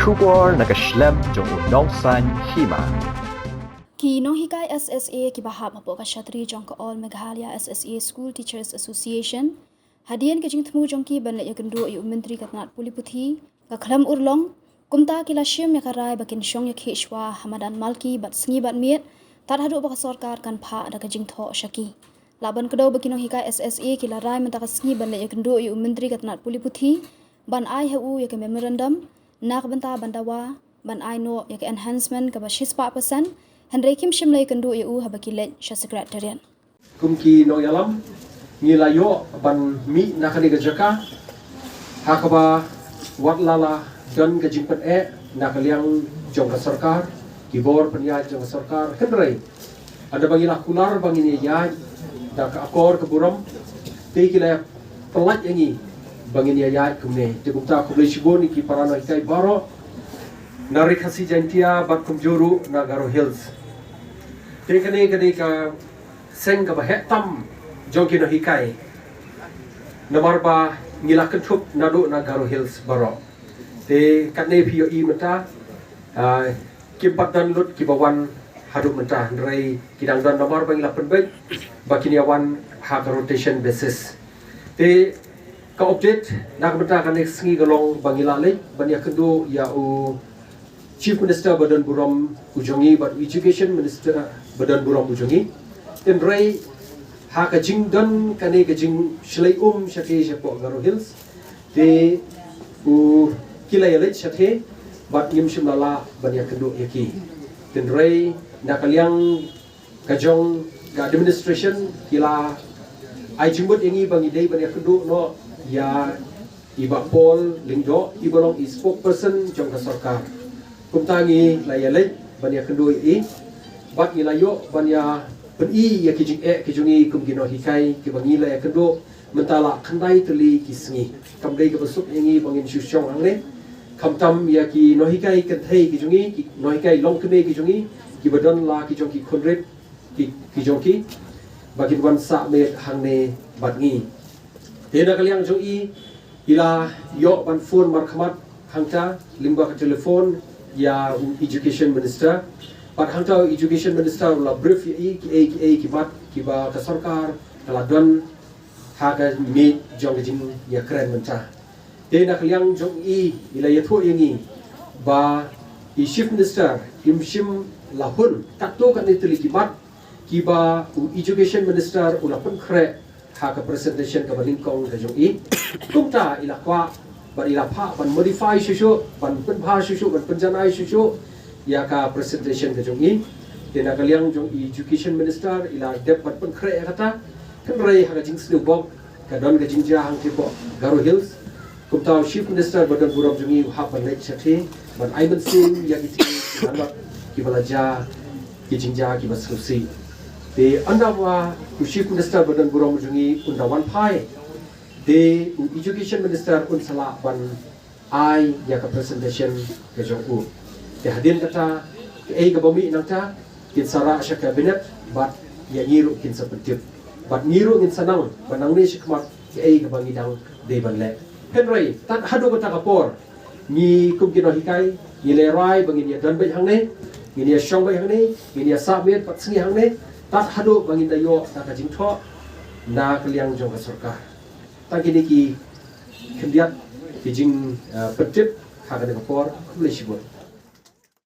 Shubor nakaslem jong unong san hima. Ki no hikai SSA ki bahap hapo ka Shatri jong ka all Meghalaya SSA School Teachers Association hadian ke jing thmu jong ki ban le yakendo yu menteri katnat puliputhi ka khlam urlong kumta ki lashim ya karai bakin shong ya khishwa Hamadan Malki bat sngi bat miet tar hadu ba sarkar kan pha ada ka jing tho shaki laban kedo bakin no hikai SSA ki larai menta ka sngi ban le yakendo yu menteri katnat puliputhi ban ai hu ya ke memorandum nak benta bandawa ban ai no ya ke enhancement ka ba 6% Henry Kim Shimlay kendu EU habakilej sha sekretarian. Kumki no yalam nilayo ban mi nakani gajaka hakaba watlala dan gajimpat nakaliang jong ka sarkar kibor penya jong ka sarkar Henry ada bangila kular bangini ya da ka akor ke buram te kila pelat yangi bangini ya kumne te kumta kublai shiboni ki parano ikai baro Nari kasi jantia bat kumjuru na Garo Hills. Tekane kani ka seng ka bahetam jongki no hikai. Namarba ngila kentup nadu na Garo Hills baro. Te katne pio I menta kibat dan lut kibawan haduk menta nrai kidang dan namarba ngila penbej bakiniawan hak rotation basis. Te ka update nak menta kane sengi galong bangila lek banya kendo ya u Chief Minister Badan Buram Ujongi but Education Minister Badan Buram Ujongi dan rai ha ka jing dan kane ka jing shlai shake shapo Garo Hills te u kila yalit shake bat yim shimlala banya kendo yaki dan rai nakaliang kajong ka administration kila ai jimbut yangi bangi dei banya kendo no ya iba Paul Lingdo ibolong spokesperson jong ka sarkar kumtangi layalej banya kendo I bat ilayo banya peni ya kijing kijungi kumgino hikai kibangi la kendo mentala khandai teli kisngi kamdai ke besuk yangi bangin syusyong angne kamtam ya ki no hikai kenthei kijungi ki no hikai long kene kijungi ki badan la kijong ki konret ki kijongki bagin wan sa me hangne batngi tena kaliang jong I ila yo ban phone markhamat hangta limba ka telefon ya Education Minister pat hangtau Education Minister la brief ki kibat kiba ka sarkar kala don haga mi jong jing ya kren menta te nak liang jong I ila ya tho yangi ba Chief Minister Kim Shim lahun takto kan itli kibat kiba Education Minister ula pun kre ha ka presentation ka balingkong ka jong I kumta ila kwa ban ila pha ban modify shushu ban penpha shushu ban penjanai shushu ya ka presentation ke jongi tena kaliang jong Education Minister ila dep ban penkre kata kenrai ha jing snu bok ka don ka jingja hang tipo Garo Hills kumta Chief Minister Badan Buram jongi ha ban lek chati ban aiman sim ya ki hanbat ki balaja ki jingja ki basrusi te andawa Chief Minister Badan Buram jongi undawan pai de Education Minister unsala ban ai ya ka presentation ke jongku te hadin kata ke ka bami nangta kin sara sha cabinet bat ya ngiru kin sapetip bat ngiru ngin sanang banang ni shikmat ke ka bangi dang de ban le henry tan hadu kata kapor ni kum kino hikai ni le rai bangin ya dan bai hang ne ni ya shong bai hang ne ni ya sabet pat sngi hang ne tat hadu bangin dayo ta ka jing tho na kliang jong ka sarkar tak kini ki kendiat kijing petip hagane kapor kublai shibut